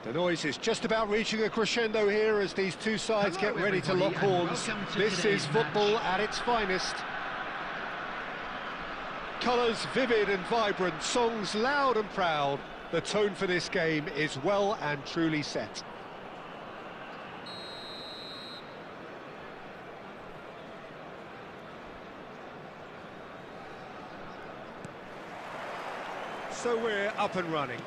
The noise is just about reaching a crescendo here as these two sides get ready to lock horns. This is football at its finest. Colours vivid and vibrant, songs loud and proud. The tone for this game is well and truly set. So we're up and running.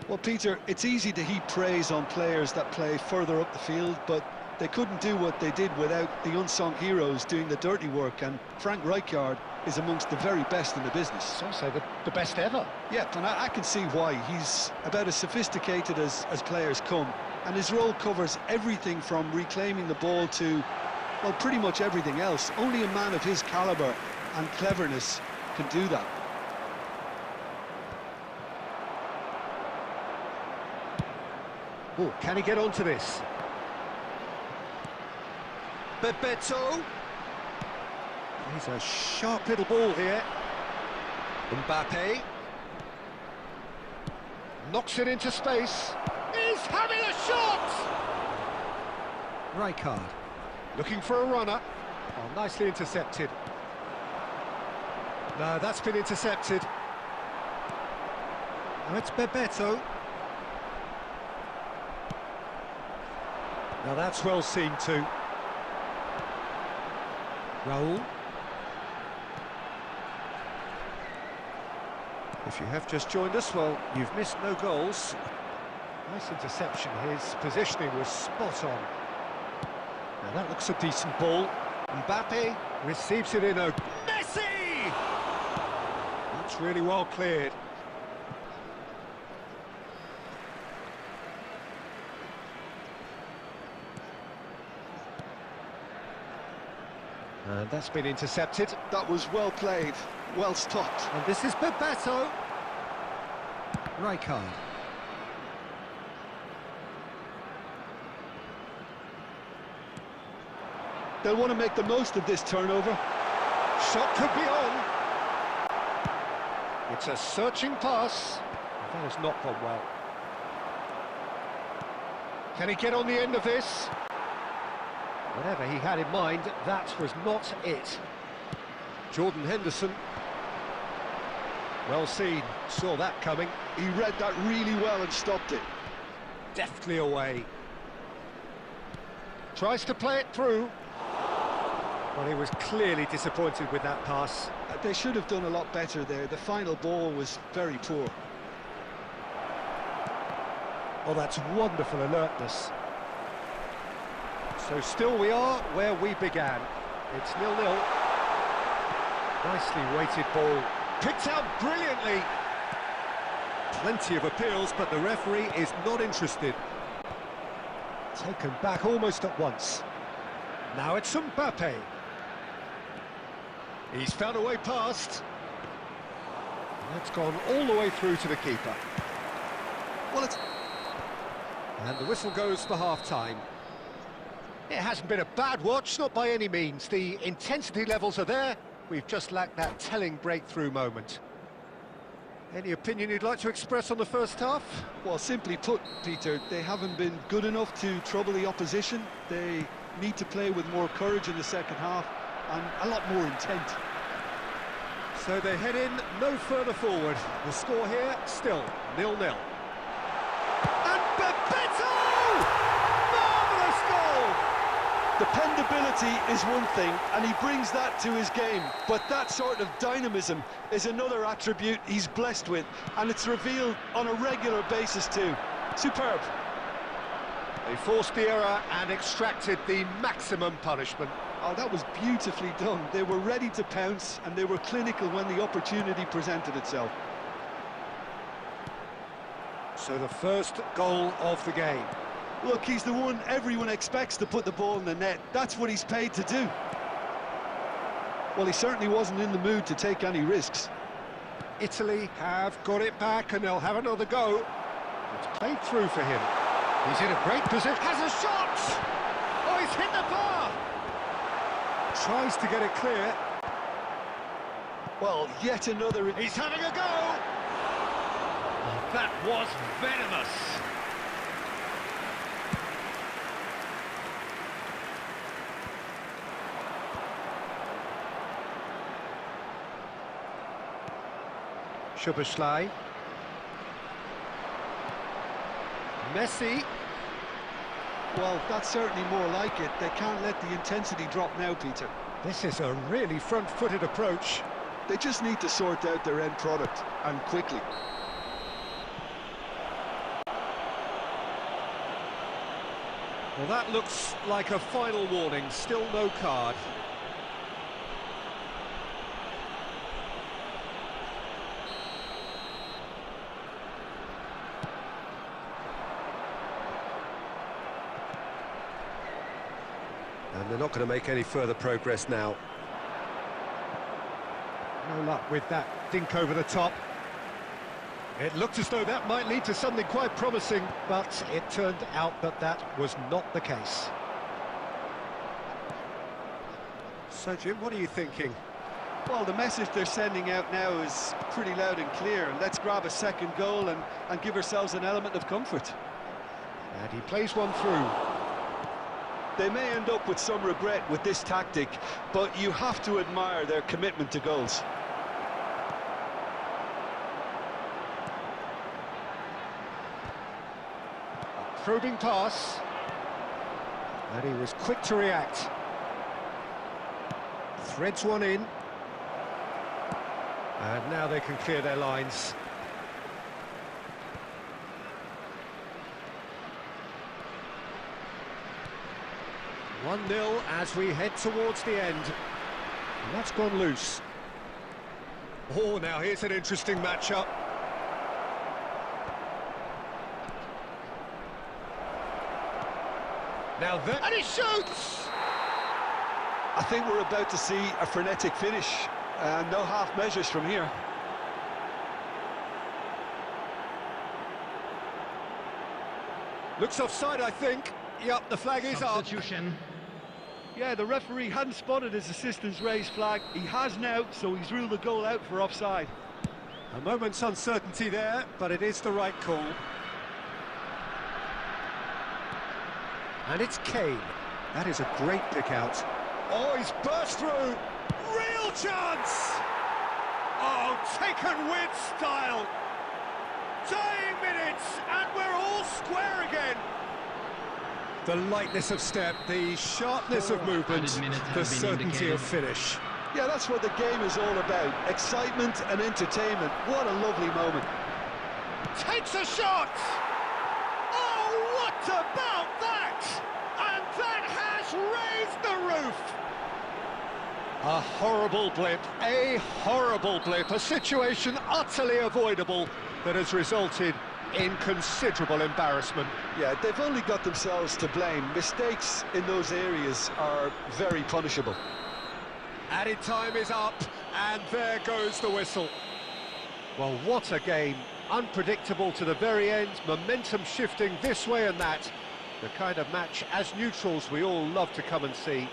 Well, Peter, it's easy to heap praise on players that play further up the field, but they couldn't do what they did without the unsung heroes doing the dirty work, and Frank Rijkaard is amongst the very best in the business. Some say the best ever. Yeah, and I can see why. He's about as sophisticated as players come, and his role covers everything from reclaiming the ball to, well, pretty much everything else. Only a man of his calibre and cleverness can do that. Oh, can he get onto this? Bebeto. He's a sharp little ball here. Mbappe. Knocks it into space. He's having a shot! Rijkaard. Looking for a runner. Oh, nicely intercepted. No, that's been intercepted. Now it's Bebeto. Now that's well seen too. Raul. If you have just joined us, well, you've missed no goals. Nice interception, his positioning was spot on. Now that looks a decent ball. Mbappe receives it in a... Messi! That's really well cleared. And that's been intercepted. That was well played, well stopped. And this is Bebeto. Rijkaard. They'll want to make the most of this turnover. Shot could be on. It's a searching pass. That has not gone well. Can he get on the end of this? Whatever he had in mind, that was not it. Jordan Henderson. Well seen, saw that coming. He read that really well and stopped it. Deftly away. Tries to play it through. Well, he was clearly disappointed with that pass. They should have done a lot better there. The final ball was very poor. Oh, that's wonderful alertness. So still we are where we began. It's 0-0. Nicely weighted ball. Picked out brilliantly. Plenty of appeals, but the referee is not interested. Taken back almost at once. Now it's Mbappe. He's found a way past. That's gone all the way through to the keeper. Well, it's... And the whistle goes for half-time. It hasn't been a bad watch, not by any means. The intensity levels are there. We've just lacked that telling breakthrough moment. Any opinion you'd like to express on the first half? Well, simply put, Peter, they haven't been good enough to trouble the opposition. They need to play with more courage in the second half and a lot more intent. So they head in no further forward. The score here, still 0-0. And Bebeto! Marvellous goal! Dependability is one thing, and he brings that to his game, but that sort of dynamism is another attribute he's blessed with, and it's revealed on a regular basis too. Superb. They forced the error and extracted the maximum punishment. Oh, that was beautifully done. They were ready to pounce, and they were clinical when the opportunity presented itself. So the first goal of the game. Look, he's the one everyone expects to put the ball in the net. That's what he's paid to do. Well, he certainly wasn't in the mood to take any risks. Italy have got it back, and they'll have another go. It's played through for him. He's in a great position. Has a shot! Oh, he's hit the bar! Tries to get it clear. Well, yet another... He's having a go! That was venomous. Szoboszlai. Messi. Well, that's certainly more like it. They can't let the intensity drop now, Peter. This is a really front-footed approach. They just need to sort out their end product, and quickly. Well, that looks like a final warning. Still no card. And they're not going to make any further progress now. No luck with that dink over the top. It looked as though that might lead to something quite promising, but it turned out that that was not the case. So, Jim, what are you thinking? Well, the message they're sending out now is pretty loud and clear. Let's grab a second goal and give ourselves an element of comfort. And he plays one through. They may end up with some regret with this tactic, but you have to admire their commitment to goals. Probing pass. And he was quick to react. Threads one in. And now they can clear their lines. One 0 as we head towards the end. And that's gone loose. Oh, now here's an interesting matchup. Now that... And he shoots! I think we're about to see a frenetic finish. No half measures from here. Looks offside, I think. Yep, the flag is up. Yeah, the referee hadn't spotted his assistant's raised flag. He has now, so he's ruled the goal out for offside. A moment's uncertainty there, but it is the right call. And it's Kane. That is a great pick out. Oh, he's burst through. Real chance! Oh, taken with style. Dying minutes, and we're all square again. The lightness of step, the sharpness of movement, the certainty of finish. Yeah, that's what the game is all about. Excitement and entertainment. What a lovely moment. Takes a shot! Oh, what about that? And that has raised the roof! A horrible blip, a situation utterly avoidable that has resulted in considerable embarrassment. Yeah, they've only got themselves to blame. Mistakes in those areas are very punishable. Added time is up, and there goes the whistle. Well, what a game. Unpredictable to the very end, momentum shifting this way and that. The kind of match, as neutrals, we all love to come and see.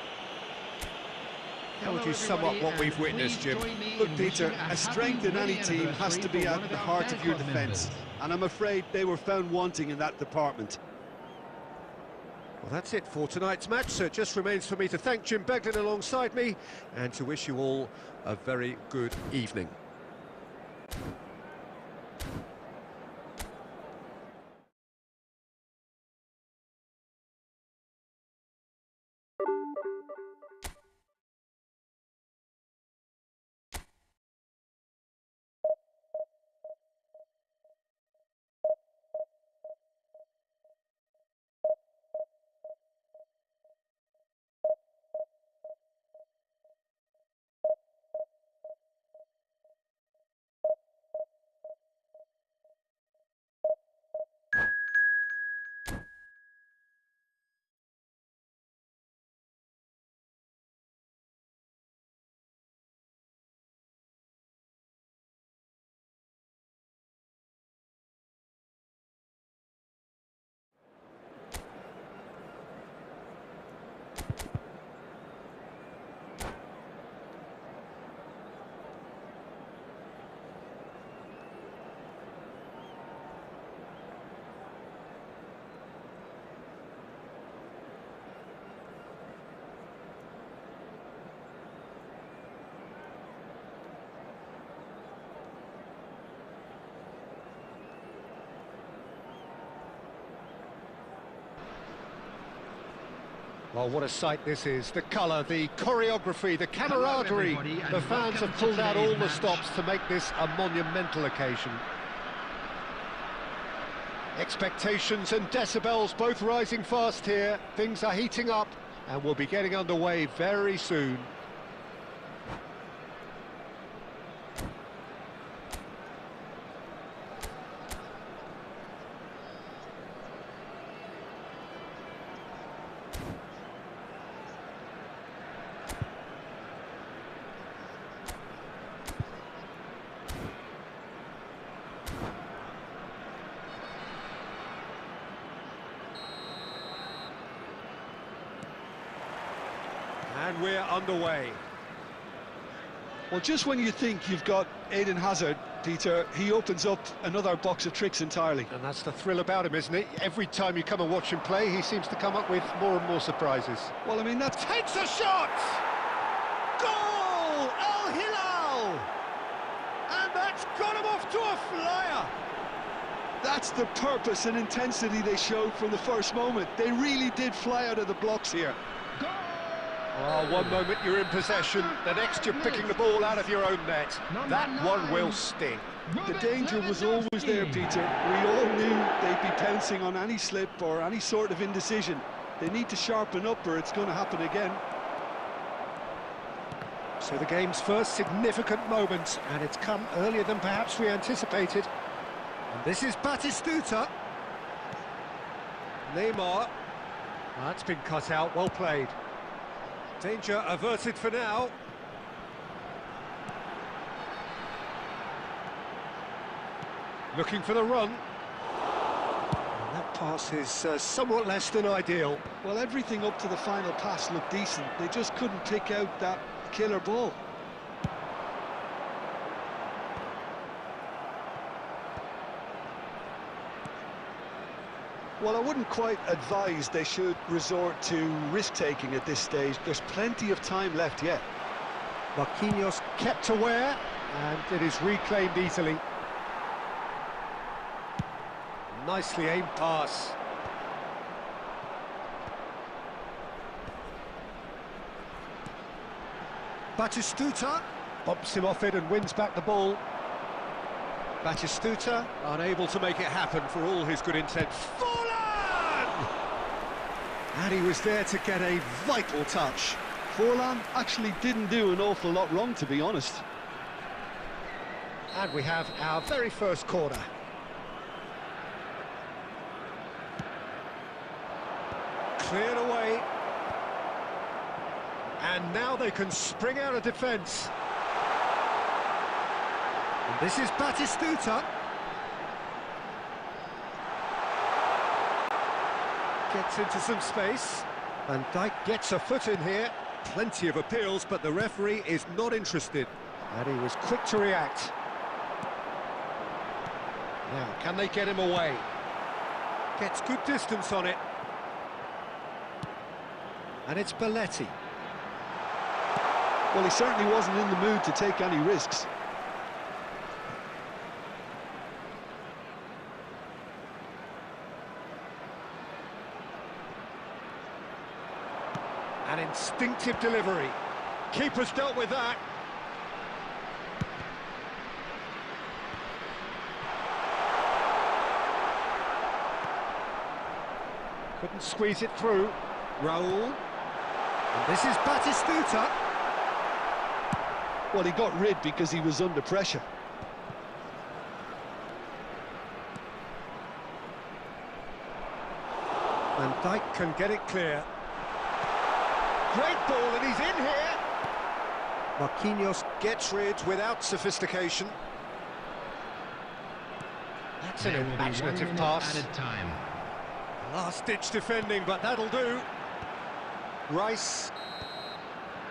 How would you sum up what we've witnessed, Jim? Look, Peter, a strength in any team has to be at the heart of your defence, and I'm afraid they were found wanting in that department. Well, that's it for tonight's match, so it just remains for me to thank Jim Beglin alongside me and to wish you all a very good evening. Well, what a sight this is. The colour, the choreography, the camaraderie. The fans have pulled out all the stops to make this a monumental occasion. Expectations and decibels both rising fast here. Things are heating up and we'll be getting underway very soon. And we're underway. Well, just when you think you've got Eden Hazard, Peter, he opens up another box of tricks entirely. And that's the thrill about him, isn't it? Every time you come and watch him play, he seems to come up with more and more surprises. Well, I mean, that Takes a shot! Goal! Al Hilal! And that's got him off to a flyer! That's the purpose and intensity they showed from the first moment. They really did fly out of the blocks here. Oh, one moment you're in possession, the next you're picking the ball out of your own net. That one will sting. The danger was always there, Peter. We all knew they'd be pouncing on any slip or any sort of indecision. They need to sharpen up or it's going to happen again. So the game's first significant moment, and it's come earlier than perhaps we anticipated. And this is Batistuta. Neymar. That's been cut out, well played. Danger averted for now. Looking for the run. And that pass is somewhat less than ideal. Well, everything up to the final pass looked decent. They just couldn't pick out that killer ball. Well, I wouldn't quite advise they should resort to risk-taking at this stage. There's plenty of time left yet. Marquinhos kept aware, and it is reclaimed easily. Nicely aimed pass. Batistuta bumps him off it and wins back the ball. Batistuta unable to make it happen for all his good intent. And he was there to get a vital touch. Forlan actually didn't do an awful lot wrong, to be honest. And we have our very first corner. Cleared away. And now they can spring out of defence. And this is Batistuta. Gets into some space. Van Dijk gets a foot in here. Plenty of appeals, but the referee is not interested. And he was quick to react. Now, can they get him away? Gets good distance on it. And it's Belletti. Well, he certainly wasn't in the mood to take any risks. An instinctive delivery. Keeper's dealt with that. Couldn't squeeze it through. Raul. And this is Batistuta. Well, he got rid because he was under pressure. Van Dijk can get it clear. Great ball, and he's in here. Marquinhos gets rid without sophistication. That's an imaginative pass. Last-ditch defending, but that'll do. Rice.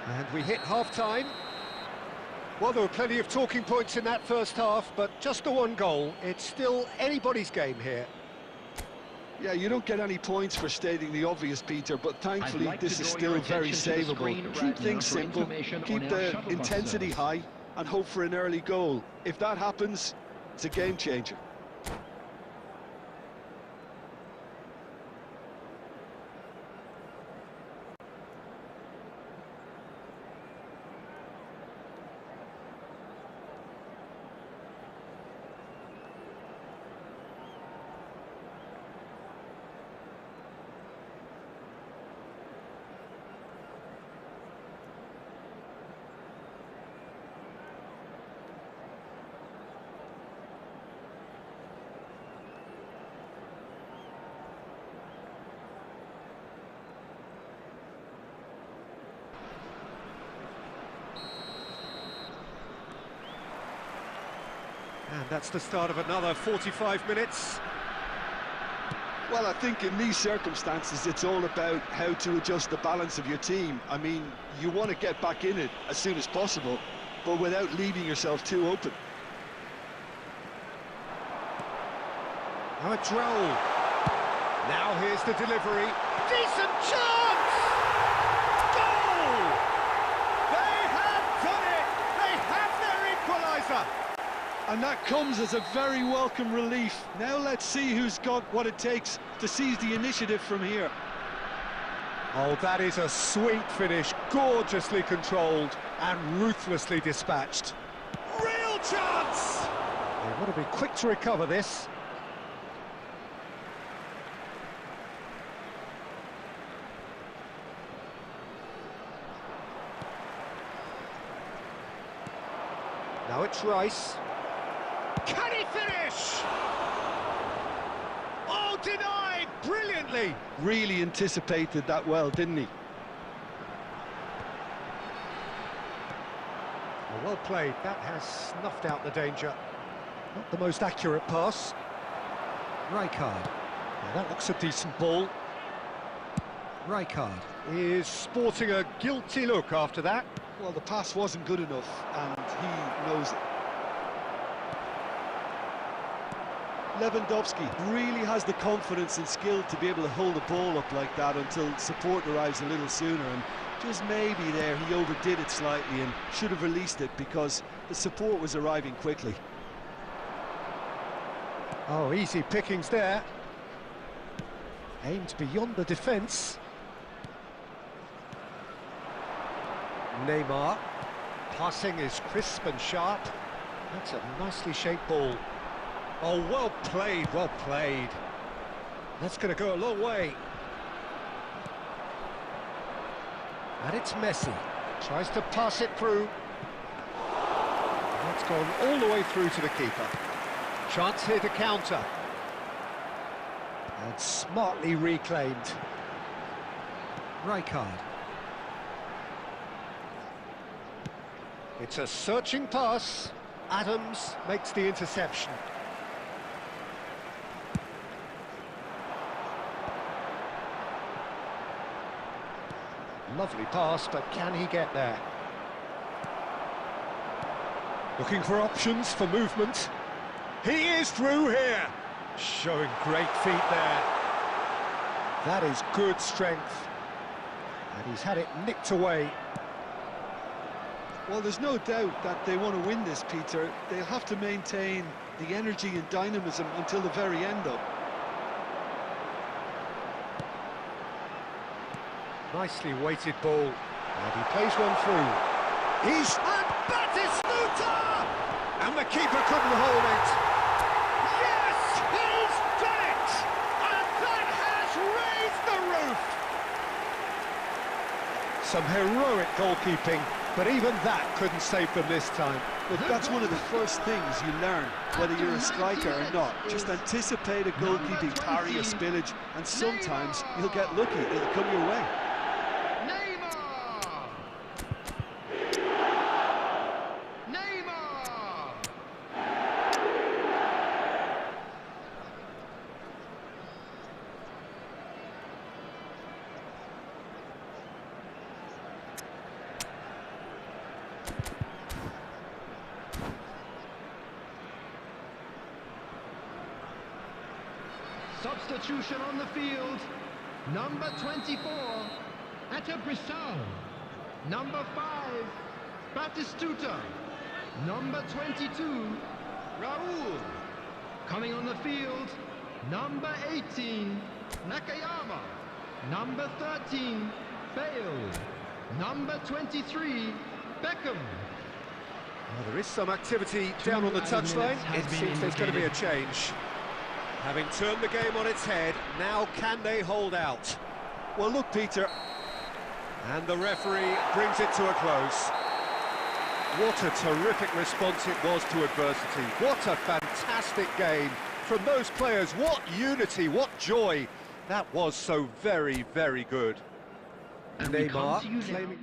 And we hit half-time. Well, there were plenty of talking points in that first half, but just the one goal. It's still anybody's game here. Yeah, you don't get any points for stating the obvious, Peter, but thankfully this is still very savable. Keep things simple, keep the intensity high, and hope for an early goal. If that happens, it's a game changer. And that's the start of another 45 minutes. Well, I think in these circumstances, it's all about how to adjust the balance of your team. I mean, you want to get back in it as soon as possible, but without leaving yourself too open. Now a Droll. Now here's the delivery. Decent chance! Goal! They have done it! They have their equaliser! And that comes as a very welcome relief. Now let's see who's got what it takes to seize the initiative from here. Oh, that is a sweet finish, gorgeously controlled and ruthlessly dispatched. Real chance! They want to be quick to recover this. Now it's Rice. Can he finish? Oh, denied brilliantly. Really anticipated that well, didn't he? Well played. That has snuffed out the danger. Not the most accurate pass. Rijkaard. Now that looks a decent ball. Rijkaard is sporting a guilty look after that. Well, the pass wasn't good enough, and he knows it. Lewandowski really has the confidence and skill to be able to hold the ball up like that until support arrives a little sooner, and just maybe there he overdid it slightly and should have released it because the support was arriving quickly. Oh, easy pickings there. Aimed beyond the defence. Neymar. Passing is crisp and sharp. That's a nicely shaped ball. Oh, well played, well played. That's going to go a long way. And it's Messi. Tries to pass it through. That's gone all the way through to the keeper. Chance here to counter. And smartly reclaimed. Rijkaard. It's a searching pass. Adams makes the interception. Lovely pass, but can he get there? Looking for options for movement. He is through here. Showing great feet there. That is good strength. And he's had it nicked away. Well, there's no doubt that they want to win this, Peter. They'll have to maintain the energy and dynamism until the very end, though. Nicely weighted ball. And he plays one through. He's... And Batistuta! And the keeper couldn't hold it. Yes, he's done it! And that has raised the roof! Some heroic goalkeeping, but even that couldn't save them this time. Look, that's one of the first things you learn, whether you're a striker or not. Just anticipate a goalkeeping parry or spillage, and sometimes you'll get lucky, it'll come your way. Substitution on the field. Number 24, Atebrisau. Number 5, Batistuta. Number 22, Raul. Coming on the field, number 18, Nakayama. Number 13, Bale. Number 23, Beckham. Well, there is some activity down on the touchline. It seems there's going to be a change. Having turned the game on its head, now can they hold out? Well, look, Peter. And the referee brings it to a close. What a terrific response it was to adversity. What a fantastic game from those players. What unity, what joy. That was so very, very good. And Neymar claiming...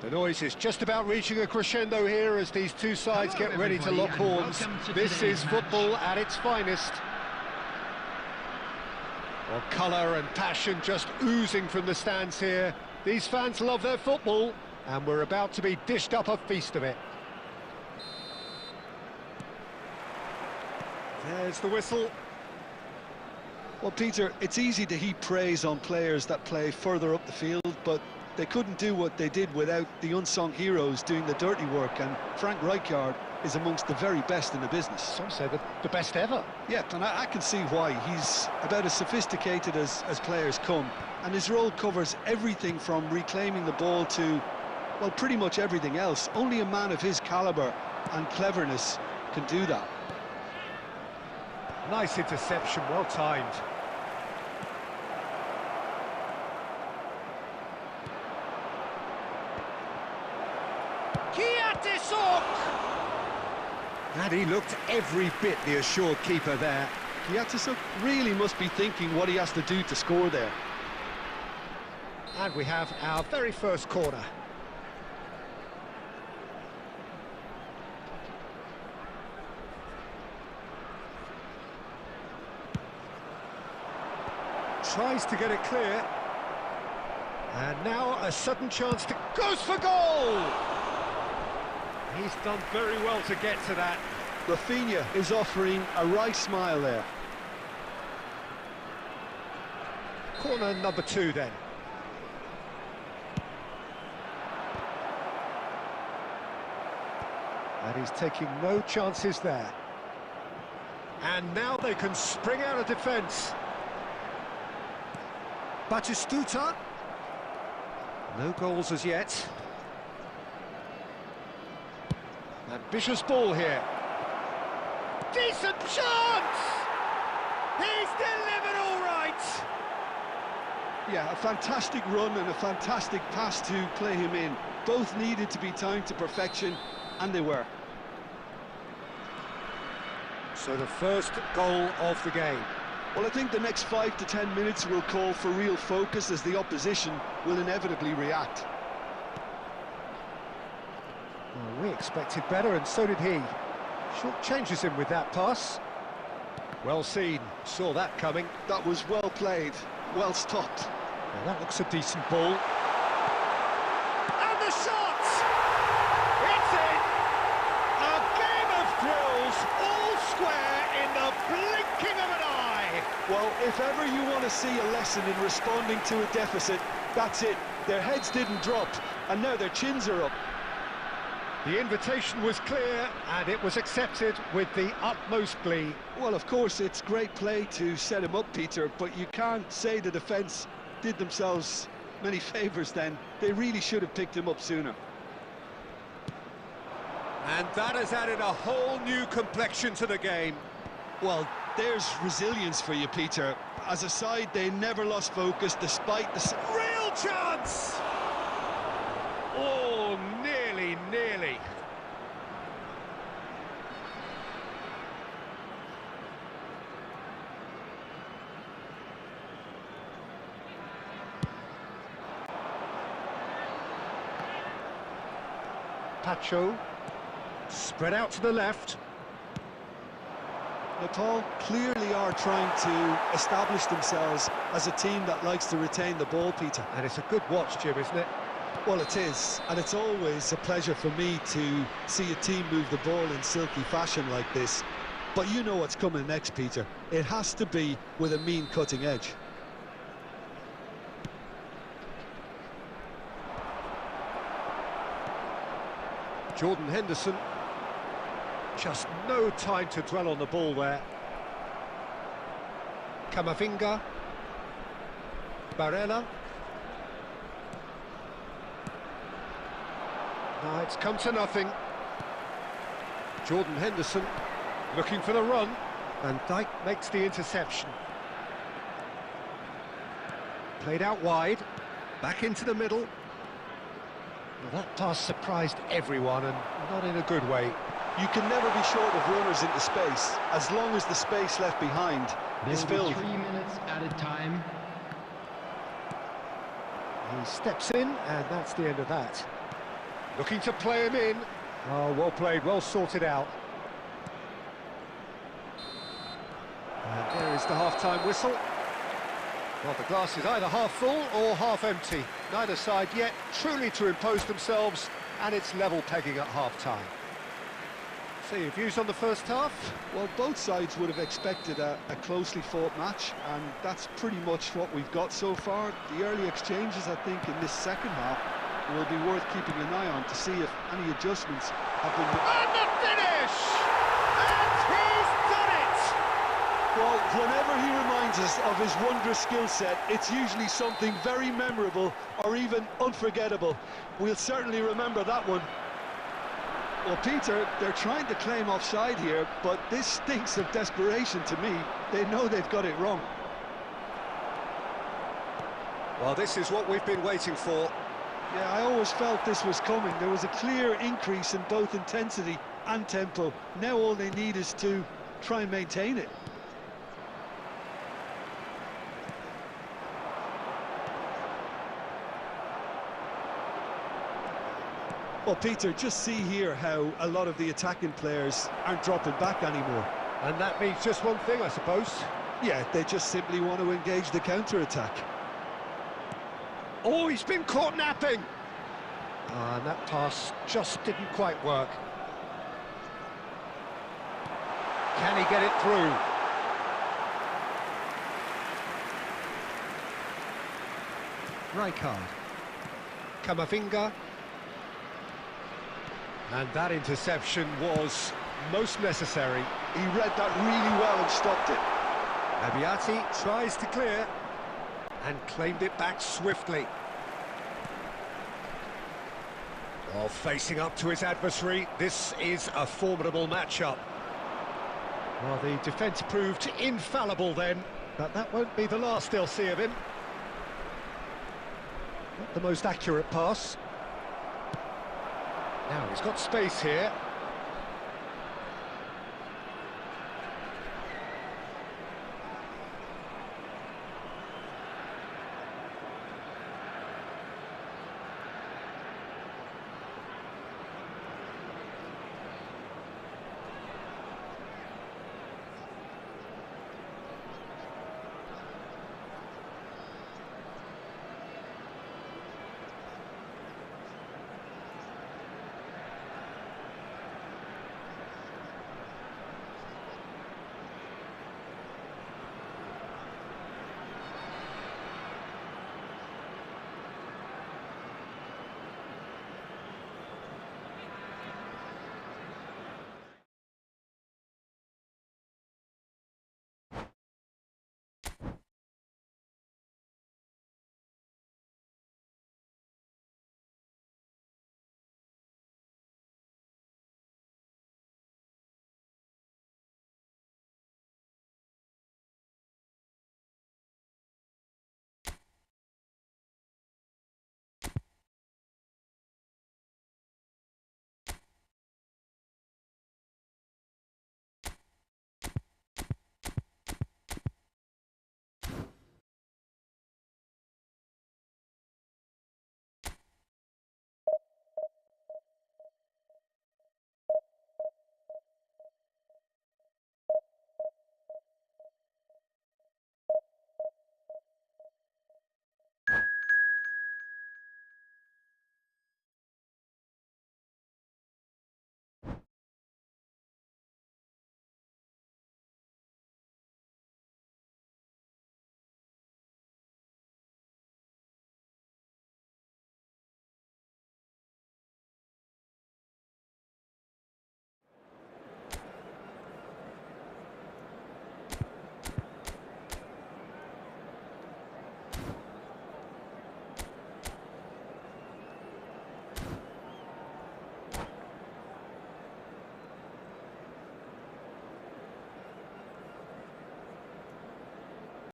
The noise is just about reaching a crescendo here as these two sides get ready to lock horns. This is football at its finest. Well, colour and passion just oozing from the stands here. These fans love their football, and we're about to be dished up a feast of it. There's the whistle. Well, Peter, it's easy to heap praise on players that play further up the field, but they couldn't do what they did without the unsung heroes doing the dirty work, and Frank Rijkaard is amongst the very best in the business. Some say the best ever. Yeah, and I can see why. He's about as sophisticated as players come, and his role covers everything from reclaiming the ball to, well, pretty much everything else. Only a man of his calibre and cleverness can do that. Nice interception, well timed. And he looked every bit the assured keeper there. Kiatisuk really must be thinking what he has to do to score there. And we have our very first corner. Tries to get it clear. And now a sudden chance to... goes for goal! He's done very well to get to that. Rafinha is offering a right smile there. Corner number 2 then. And he's taking no chances there. And now they can spring out of defence. Batistuta. No goals as yet. Ambitious ball here. Decent chance! He's delivered all right! Yeah, a fantastic run and a fantastic pass to play him in. Both needed to be timed to perfection, and they were. So the first goal of the game. Well, I think the next 5 to 10 minutes will call for real focus as the opposition will inevitably react. Well, we expected better, and so did he. Short changes him with that pass. Well seen, saw that coming. That was well played, well stopped. Well, that looks a decent ball. And the shot! It's in! A game of thrills, all square in the blinking of an eye! Well, if ever you want to see a lesson in responding to a deficit, that's it. Their heads didn't drop, and now their chins are up. The invitation was clear, and it was accepted with the utmost glee. Well, of course, it's great play to set him up, Peter, but you can't say the defence did themselves many favours then. They really should have picked him up sooner. And that has added a whole new complexion to the game. Well, there's resilience for you, Peter. As a side, they never lost focus despite the... Real chance! Oh, nearly. Pacho, spread out to the left. Nepal clearly are trying to establish themselves as a team that likes to retain the ball, Peter. And it's a good watch, Jim, isn't it? Well, it is, and it's always a pleasure for me to see a team move the ball in silky fashion like this. But you know what's coming next, Peter. It has to be with a mean cutting edge. Jordan Henderson. Just no time to dwell on the ball there. Camavinga. Barella. No, it's come to nothing. Jordan Henderson looking for the run, and Dijk makes the interception. Played out wide, back into the middle. Well, that pass surprised everyone, and not in a good way. You can never be short of runners into space, as long as the space left behind is filled. 3 minutes added time. He steps in, and that's the end of that. Looking to play him in. Oh, well played, well sorted out. And there is the half-time whistle. Well, the glass is either half full or half empty. Neither side yet truly to impose themselves, and it's level pegging at half-time. So your views on the first half? Well, both sides would have expected a closely fought match, and that's pretty much what we've got so far. The early exchanges, I think, in this second half will be worth keeping an eye on to see if any adjustments have been... And the finish! And he's done it! Well, whenever he reminds us of his wondrous skill set, it's usually something very memorable or even unforgettable. We'll certainly remember that one. Well, Peter, they're trying to claim offside here, but this stinks of desperation to me. They know they've got it wrong. Well, this is what we've been waiting for. Yeah, I always felt this was coming. There was a clear increase in both intensity and tempo. Now all they need is to try and maintain it. Well, Peter, just see here how a lot of the attacking players aren't dropping back anymore. And that means just one thing, I suppose. Yeah, they just simply want to engage the counter-attack. Oh, he's been caught napping! And that pass just didn't quite work. Can he get it through? Rijkaard. Camavinga. And that interception was most necessary. He read that really well and stopped it. Abiati tries to clear and claimed it back swiftly. While facing up to his adversary, this is a formidable matchup. Well, the defence proved infallible then, but that won't be the last they'll see of him. Not the most accurate pass. Now he's got space here.